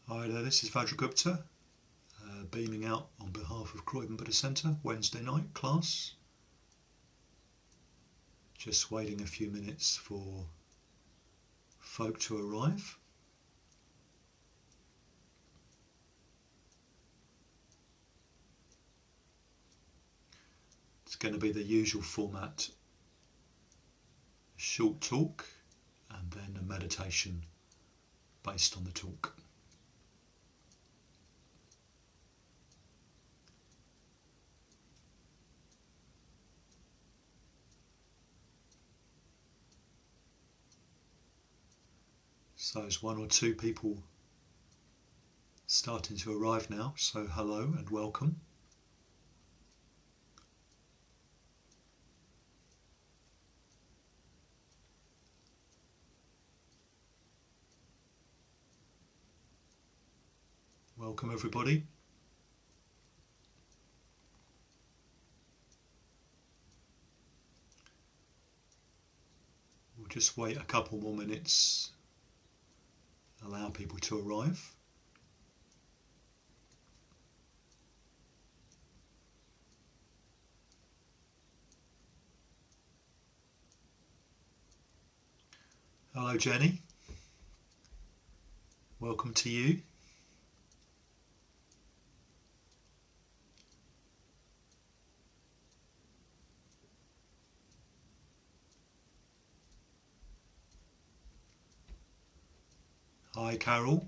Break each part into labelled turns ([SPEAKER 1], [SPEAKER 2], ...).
[SPEAKER 1] Hi there, this is Vajragupta, beaming out on behalf of Croydon Buddhist Centre, Wednesday night class. Just waiting a few minutes for folk to arrive. It's going to be the usual format, a short talk and then a meditation based on the talk. So there's one or two people starting to arrive now, so hello and welcome. Welcome everybody. We'll just wait a couple more minutes, allow people to arrive. Hello Jenny, welcome to you. Hi Carol.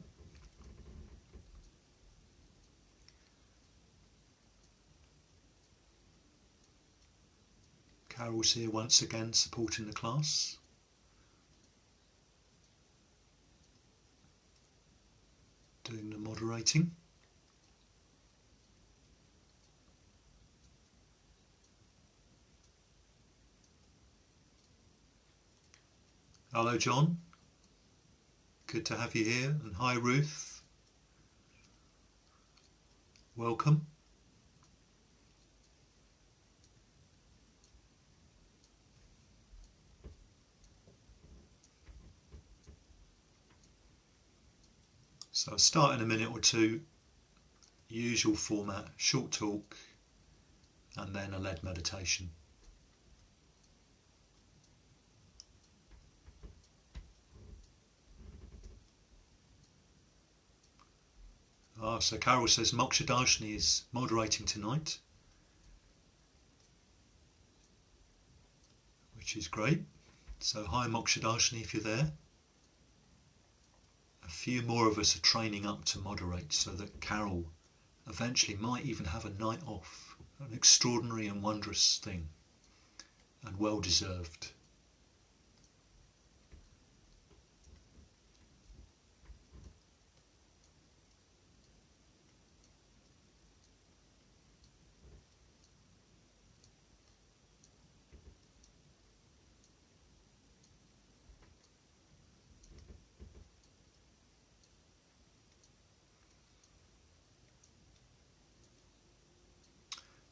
[SPEAKER 1] Carol's here once again supporting the class. Doing the moderating. Hello John, good to have you here, and hi Ruth, welcome. So I'll start in a minute or two, usual format, short talk and then a led meditation. So Carol says Amoghasiddhi is moderating tonight, which is great. So hi Amoghasiddhi if you're there. A few more of us are training up to moderate so that Carol eventually might even have a night off. An extraordinary and wondrous thing, and well deserved.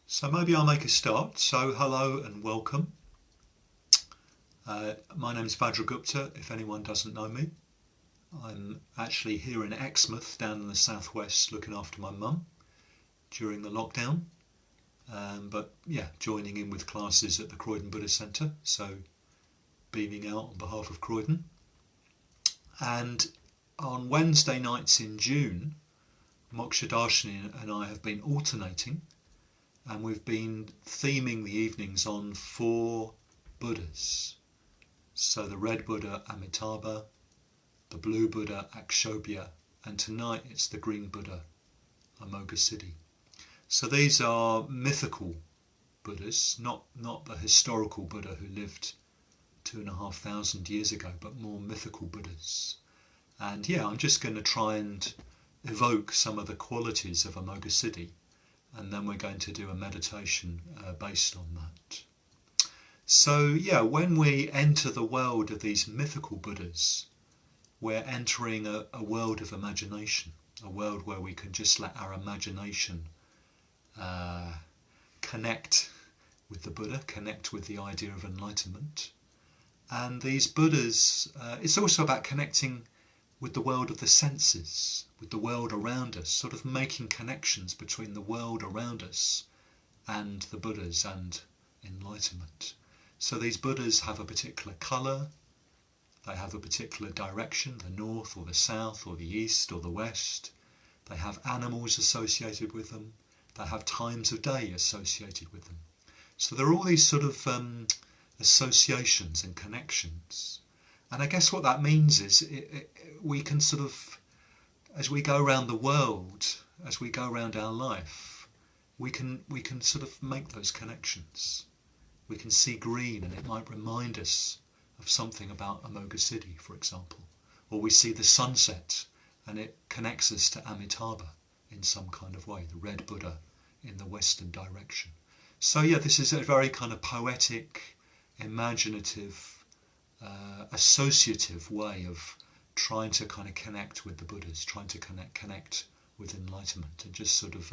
[SPEAKER 1] So maybe I'll make a start. So hello and welcome. My name is Vajragupta, if anyone doesn't know me. I'm actually here in Exmouth, down in the southwest, looking after my mum during the lockdown. But yeah, joining in with classes at the Croydon Buddhist Centre, so beaming out on behalf of Croydon. And on Wednesday nights in June, Amoghasiddhi and I have been alternating, and we've been theming the evenings on 4 Buddhas. So the red Buddha Amitabha, the blue Buddha Akshobhya, and tonight it's the green Buddha Amoghasiddhi. So these are mythical Buddhas, not the historical Buddha who lived 2,500 years ago, but more mythical Buddhas. And yeah, I'm just going to try and evoke some of the qualities of Amoghasiddhi, and then we're going to do a meditation based on that. So yeah, when we enter the world of these mythical Buddhas, we're entering a world of imagination, a world where we can just let our imagination connect with the Buddha, connect with the idea of enlightenment. And these Buddhas, it's also about connecting with the world of the senses. with the world around us, sort of making connections between the world around us and the Buddhas and enlightenment. So these Buddhas have a particular colour, they have a particular direction, the north or the south or the east or the west. They have animals associated with them. They have times of day associated with them. So there are all these sort of associations and connections. And I guess what that means is we can sort of, as we go around the world, as we go around our life, we can sort of make those connections. We can see green and it might remind us of something about Amoghasiddhi, for example. Or we see the sunset and it connects us to Amitabha in some kind of way, the red Buddha in the western direction. So yeah, this is a very kind of poetic, imaginative, associative way of trying to kind of connect with the Buddhas, trying to connect with enlightenment and just sort of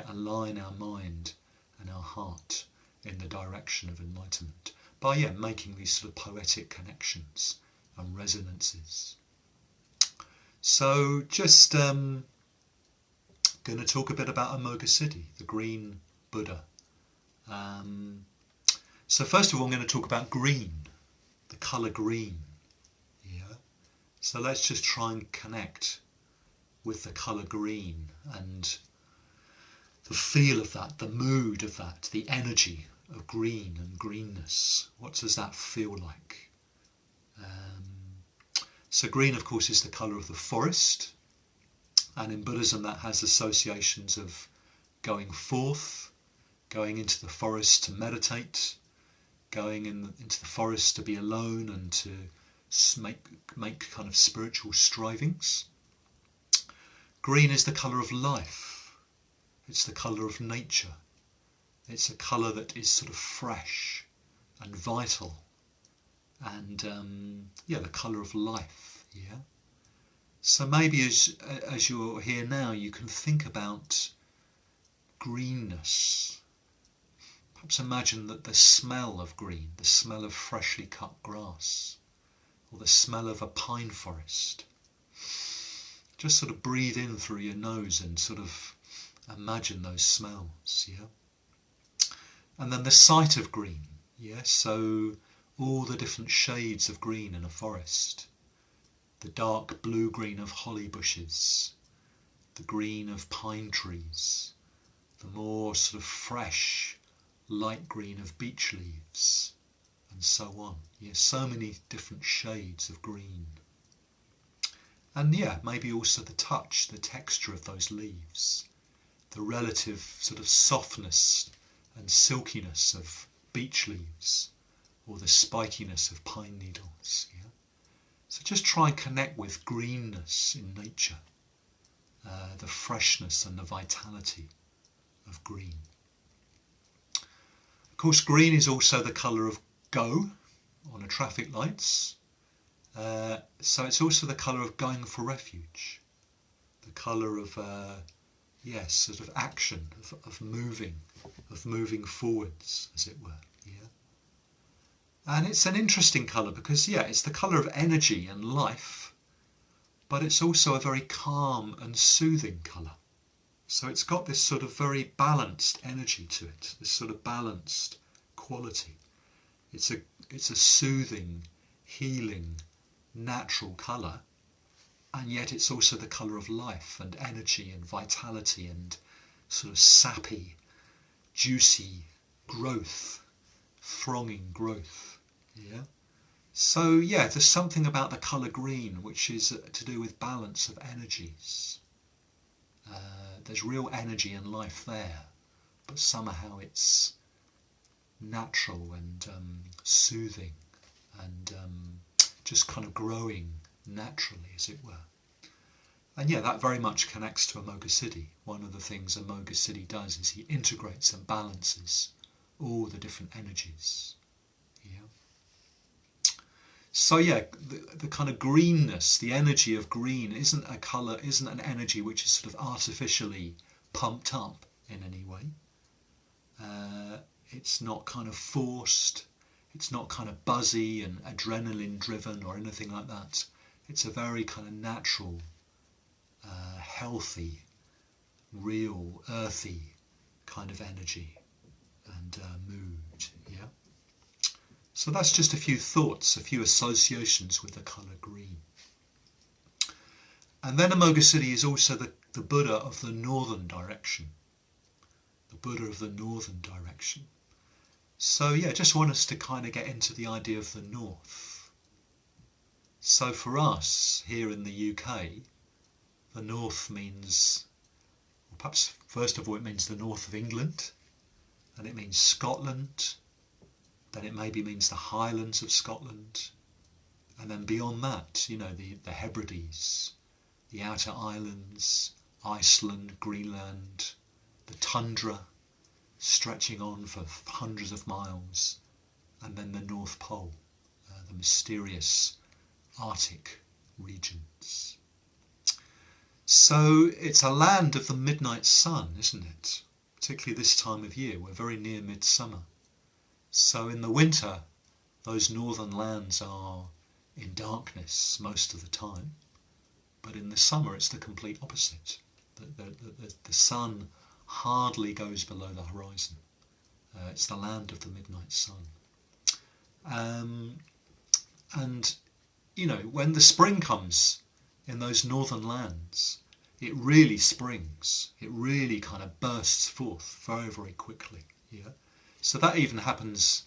[SPEAKER 1] align our mind and our heart in the direction of enlightenment by making these sort of poetic connections and resonances. So just going to talk a bit about Amoghasiddhi, the green Buddha. So first of all I'm going to talk about green, the colour green. Yeah. So let's just try and connect with the colour green and the feel of that, the mood of that, the energy of green and greenness. What does that feel like? So green, of course, is the colour of the forest, and in Buddhism that has associations of going forth, going into the forest to meditate, going into the forest to be alone and to make kind of spiritual strivings. Green is the colour of life. It's the colour of nature. It's a colour that is sort of fresh and vital and the colour of life. Yeah. So maybe as you're here now, you can think about greenness. Perhaps imagine that the smell of green, the smell of freshly cut grass, or the smell of a pine forest. Just sort of breathe in through your nose and sort of imagine those smells, yeah? And then the sight of green, yeah? So all the different shades of green in a forest. The dark blue-green of holly bushes, the green of pine trees, the more sort of fresh light green of beech leaves, and so on. Yeah, so many different shades of green. And maybe also the touch, the texture of those leaves, the relative sort of softness and silkiness of beech leaves, or the spikiness of pine needles. Yeah? So just try and connect with greenness in nature, the freshness and the vitality of green. Of course, green is also the colour of go on a traffic lights. So it's also the colour of going for refuge, the colour of sort of action, of moving forwards, as it were. Yeah. And it's an interesting colour because it's the colour of energy and life, but it's also a very calm and soothing colour. So it's got this sort of very balanced energy to it, this sort of balanced quality. It's a soothing, healing, natural colour, and yet it's also the colour of life and energy and vitality and sort of sappy, juicy growth, thronging growth. Yeah. So there's something about the colour green which is to do with balance of energies. There's real energy and life there, but somehow it's natural and soothing and just kind of growing naturally, as it were. And that very much connects to Amoghasiddhi. One of the things Amoghasiddhi does is he integrates and balances all the different energies. Yeah. So the kind of greenness, the energy of green isn't a colour, isn't an energy which is sort of artificially pumped up in any way. It's not kind of forced. It's not kind of buzzy and adrenaline driven or anything like that. It's a very kind of natural healthy, real, earthy kind of energy and mood. Yeah. So that's just a few thoughts, a few associations with the colour green. And then Amoghasiddhi is also the Buddha of the northern direction. The Buddha of the northern direction. So yeah, just want us to kind of get into the idea of the north. So for us here in the UK, the north means, well, perhaps first of all it means the north of England, and it means Scotland, then it maybe means the Highlands of Scotland, and then beyond that, you know, the Hebrides, the outer islands, Iceland, Greenland, the tundra stretching on for hundreds of miles, and then the North Pole, the mysterious Arctic regions. So it's a land of the midnight sun, isn't it? Particularly this time of year, we're very near midsummer. So in the winter, those northern lands are in darkness most of the time, but in the summer it's the complete opposite. The sun hardly goes below the horizon. It's the land of the midnight sun. And, you know, when the spring comes in those northern lands, it really springs. It really kind of bursts forth very, very quickly. Yeah. So that even happens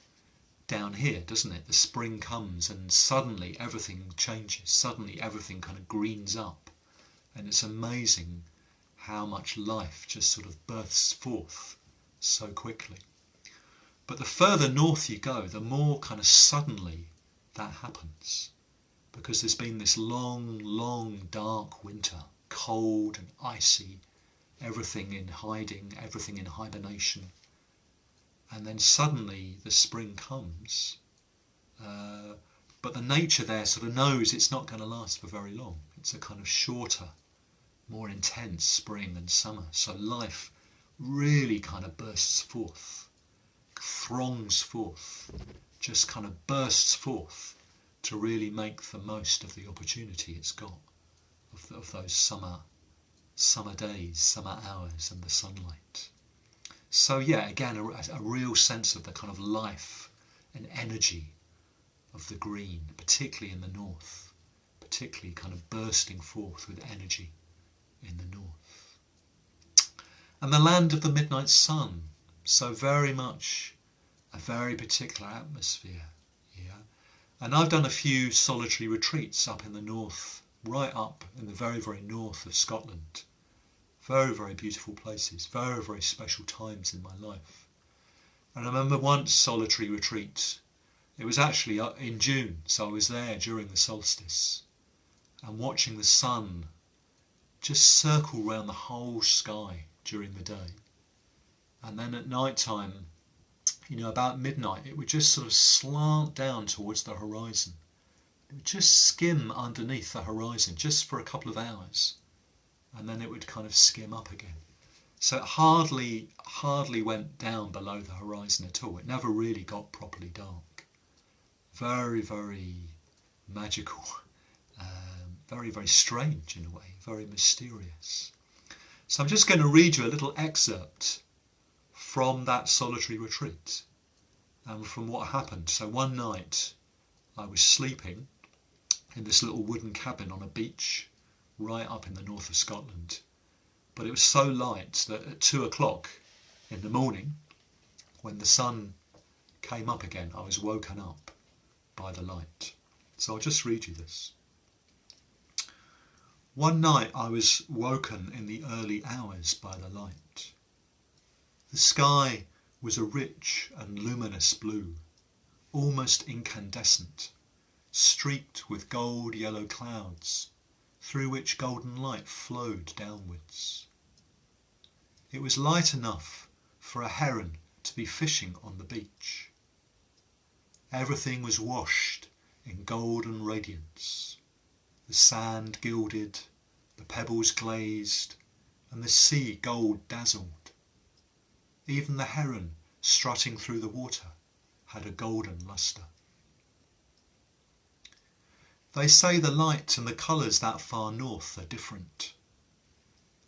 [SPEAKER 1] down here, doesn't it? The spring comes and suddenly everything changes. Suddenly everything kind of greens up. And it's amazing how much life just sort of bursts forth so quickly. But the further north you go, the more kind of suddenly that happens. Because there's been this long, long, dark winter, cold and icy, everything in hiding, everything in hibernation. And then suddenly the spring comes, but the nature there sort of knows it's not going to last for very long. It's a kind of shorter, more intense spring and summer. So life really kind of bursts forth, throngs forth, just kind of bursts forth to really make the most of the opportunity it's got of those summer days, summer hours and the sunlight. So yeah, again, a real sense of the kind of life and energy of the green, particularly in the north, particularly kind of bursting forth with energy in the north. And the land of the midnight sun, so very much a very particular atmosphere. Yeah. And I've done a few solitary retreats up in the north, right up in the very, very north of Scotland. Very, very beautiful places, very, very special times in my life. And I remember one solitary retreat, it was actually in June, so I was there during the solstice, and watching the sun just circle round the whole sky during the day. And then at night time, you know, about midnight, it would just sort of slant down towards the horizon. It would just skim underneath the horizon just for a couple of hours. And then it would kind of skim up again. So it hardly went down below the horizon at all. It never really got properly dark. Very, very magical. Very, very strange in a way. Very mysterious. So I'm just going to read you a little excerpt from that solitary retreat and from what happened. So one night I was sleeping in this little wooden cabin on a beach right up in the north of Scotland, but it was so light that at 2 o'clock in the morning, when the sun came up again, I was woken up by the light. So I'll just read you this. One night I was woken in the early hours by the light. The sky was a rich and luminous blue, almost incandescent, streaked with gold-yellow clouds, through which golden light flowed downwards. It was light enough for a heron to be fishing on the beach. Everything was washed in golden radiance, the sand gilded, the pebbles glazed, and the sea gold dazzled. Even the heron strutting through the water had a golden lustre. They say the light and the colours that far north are different,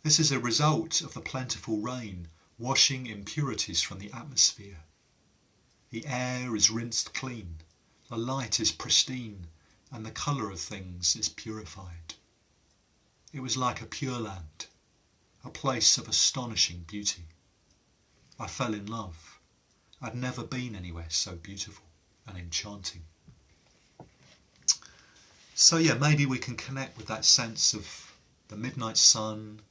[SPEAKER 1] This is a result of the plentiful rain washing impurities from the atmosphere. The air is rinsed clean, the light is pristine, and the colour of things is purified. It was like a pure land, a place of astonishing beauty. I fell in love. I'd never been anywhere so beautiful and enchanting. So yeah, maybe we can connect with that sense of the midnight sun,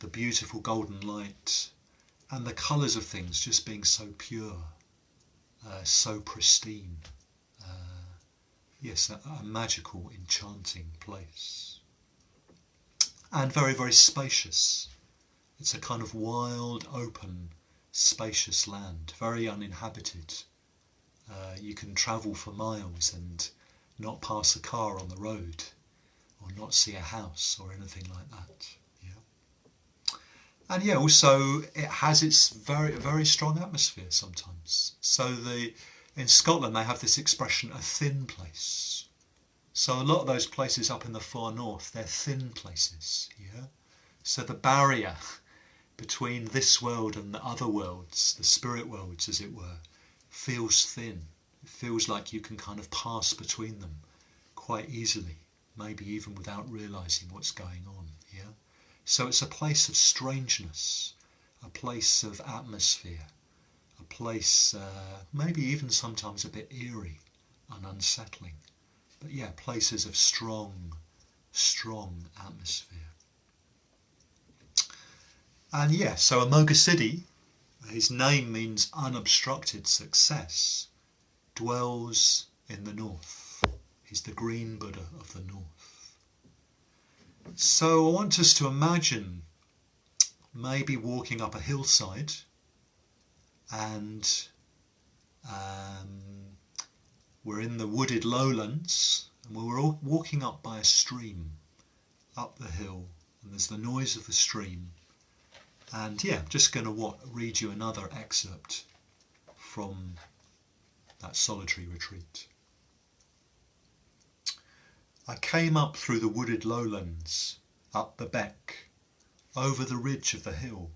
[SPEAKER 1] the beautiful golden light, and the colours of things just being so pure, so pristine. Yes, a magical, enchanting place. And very, very spacious. It's a kind of wild, open, spacious land, very uninhabited. You can travel for miles and not pass a car on the road, or not see a house or anything like that. Yeah. And yeah, also it has its very, very strong atmosphere sometimes. So in Scotland they have this expression, a thin place. So a lot of those places up in the far north, they're thin places. Yeah. So the barrier between this world and the other worlds, the spirit worlds as it were, feels thin. It feels like you can kind of pass between them quite easily, maybe even without realising what's going on. Yeah. So it's a place of strangeness, a place of atmosphere, a place maybe even sometimes a bit eerie and unsettling. But yeah, places of strong, strong atmosphere. And yeah, so Amoghasiddhi, his name means unobstructed success, dwells in the north. He's the green Buddha of the north. So I want us to imagine maybe walking up a hillside and we're in the wooded lowlands and we're all walking up by a stream up the hill, and there's the noise of the stream. And yeah, I'm just going to read you another excerpt from that solitary retreat. I came up through the wooded lowlands, up the beck, over the ridge of the hill,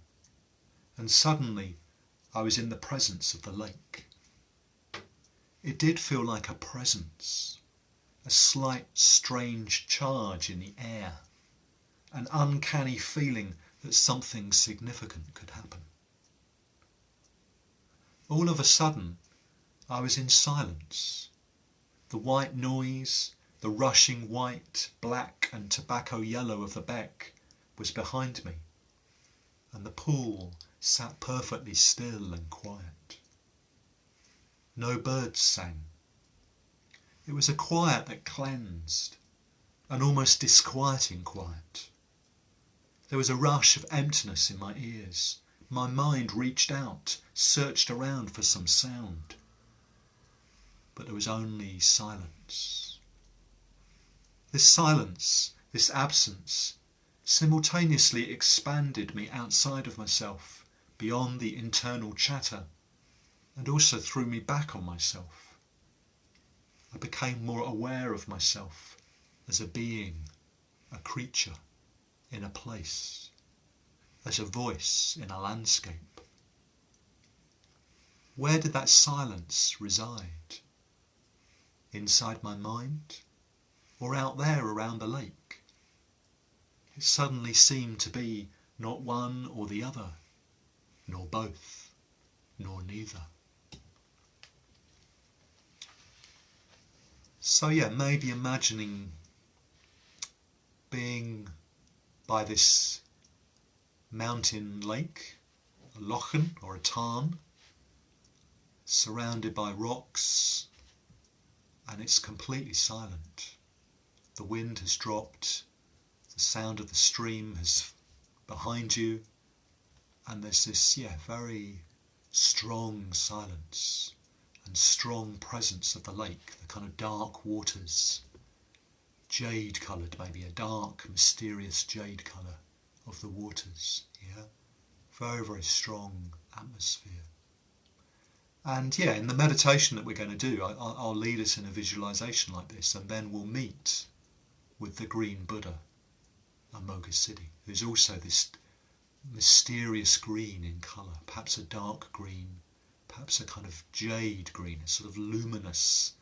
[SPEAKER 1] and suddenly I was in the presence of the lake. It did feel like a presence, a slight strange charge in the air, an uncanny feeling that something significant could happen. All of a sudden, I was in silence. The white noise, the rushing white, black and tobacco yellow of the beck was behind me, and the pool sat perfectly still and quiet. No birds sang. It was a quiet that cleansed, an almost disquieting quiet. There was a rush of emptiness in my ears. My mind reached out, searched around for some sound. But there was only silence. This silence, this absence, simultaneously expanded me outside of myself, beyond the internal chatter, and also threw me back on myself. I became more aware of myself as a being, a creature, in a place, as a voice in a landscape. Where did that silence reside? Inside my mind, or out there around the lake? It suddenly seemed to be not one or the other, nor both, nor neither. So yeah, maybe imagining being by this mountain lake, a lochen or a tarn, surrounded by rocks, and it's completely silent. The wind has dropped, the sound of the stream is behind you, and there's this very strong silence and strong presence of the lake, the kind of dark waters, jade coloured, maybe a dark, mysterious jade colour of the waters. Yeah, very, very strong atmosphere. And yeah, in the meditation that we're going to do, I'll lead us in a visualization like this, and then we'll meet with the green Buddha. Amoghasiddhi, who's also this mysterious green in colour, perhaps a dark green, perhaps a kind of jade green, a sort of luminous,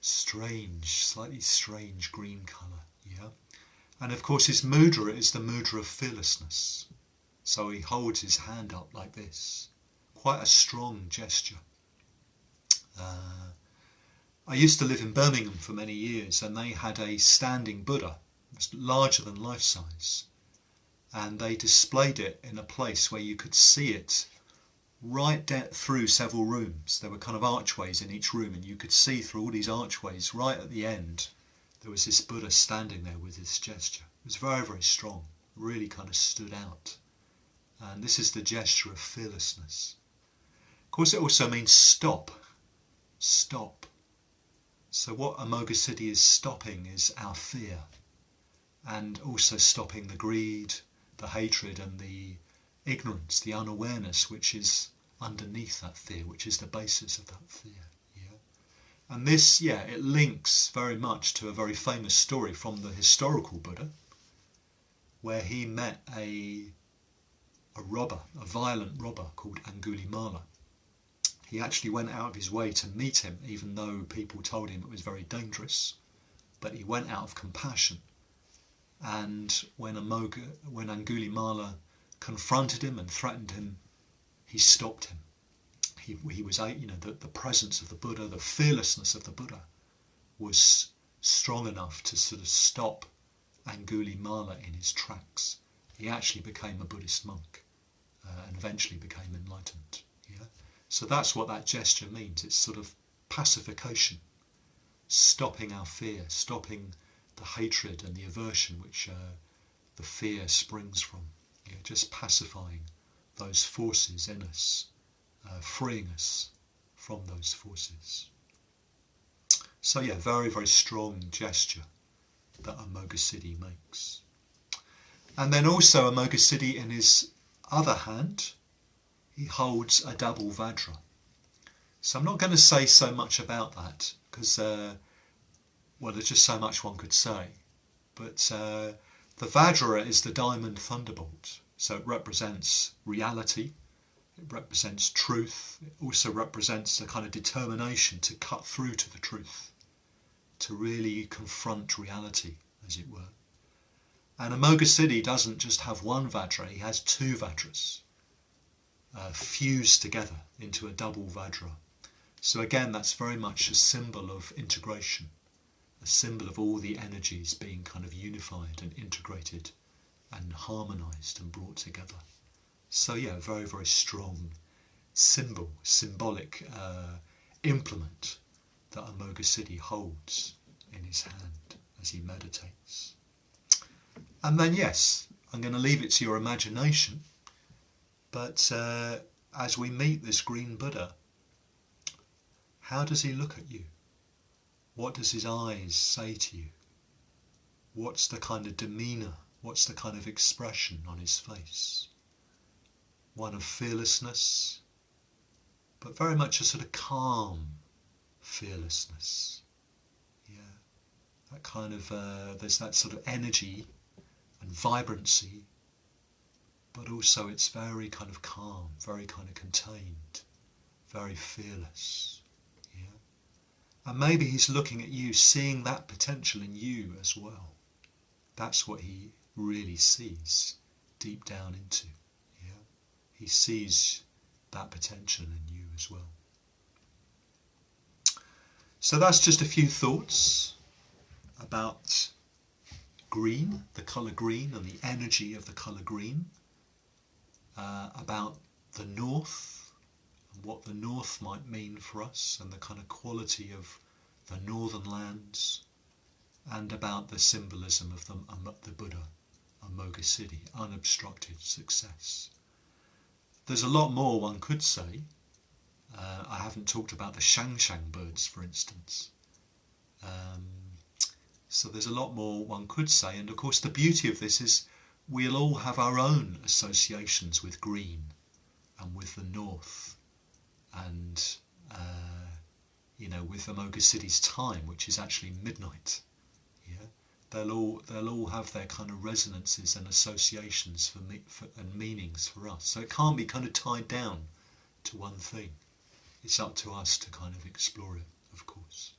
[SPEAKER 1] strange, slightly strange green colour, yeah? And of course his mudra is the mudra of fearlessness. So he holds his hand up like this. Quite a strong gesture. I used to live in Birmingham for many years, and they had a standing Buddha. It was larger than life size. And they displayed it in a place where you could see it right through several rooms. There were kind of archways in each room, and you could see through all these archways. Right at the end, there was this Buddha standing there with this gesture. It was very, very strong. Really kind of stood out. And this is the gesture of fearlessness. Of course, it also means stop. Stop. So what Amoghasiddhi is stopping is our fear, and also stopping the greed, the hatred, and the ignorance, the unawareness which is underneath that fear, which is the basis of that fear. Yeah? And this, it links very much to a very famous story from the historical Buddha, where he met a robber, a violent robber called Angulimala. He actually went out of his way to meet him, even though people told him it was very dangerous. But he went out of compassion. And when Angulimala confronted him and threatened him, he stopped him. He was, the presence of the Buddha, the fearlessness of the Buddha was strong enough to sort of stop Angulimala in his tracks. He actually became a Buddhist monk and eventually became enlightened. Yeah? So that's what that gesture means. It's sort of pacification, stopping our fear, stopping the hatred and the aversion which the fear springs from. Yeah? Just pacifying those forces in us, freeing us from those forces. So very, very strong gesture that Amoghasiddhi makes. And then also Amoghasiddhi, in his other hand, he holds a double Vajra. So I'm not going to say so much about that because, there's just so much one could say. But the Vajra is the diamond thunderbolt. So it represents reality, it represents truth, it also represents a kind of determination to cut through to the truth, to really confront reality, as it were. And Amoghasiddhi doesn't just have one Vajra, he has two Vajras fused together into a double Vajra. So again, that's very much a symbol of integration, a symbol of all the energies being kind of unified and integrated and harmonized and brought together. So very, very strong symbolic implement that Amoghasiddhi holds in his hand as he meditates. And then I'm going to leave it to your imagination, but as we meet this green Buddha, how does he look at you? What does his eyes say to you? What's the kind of demeanour? What's the kind of expression on his face? One of fearlessness, but very much a sort of calm fearlessness. That kind of, there's that sort of energy and vibrancy, but also it's very kind of calm, very kind of contained, very fearless. And maybe he's looking at you, seeing that potential in you as well. That's what he really sees deep down into. He sees that potential in you as well. So that's just a few thoughts about green, the colour green and the energy of the colour green, about the north and what the north might mean for us and the kind of quality of the northern lands, and about the symbolism of the Buddha, Amoghasiddhi, unobstructed success. There's a lot more one could say. I haven't talked about the shang-shang birds, for instance. So there's a lot more one could say, and of course the beauty of this is we'll all have our own associations with green and with the north, and with Amoghasiddhi's time, which is actually midnight. they'll all have their kind of resonances and associations and meanings for us. So it can't be kind of tied down to one thing. It's up to us to kind of explore it, of course.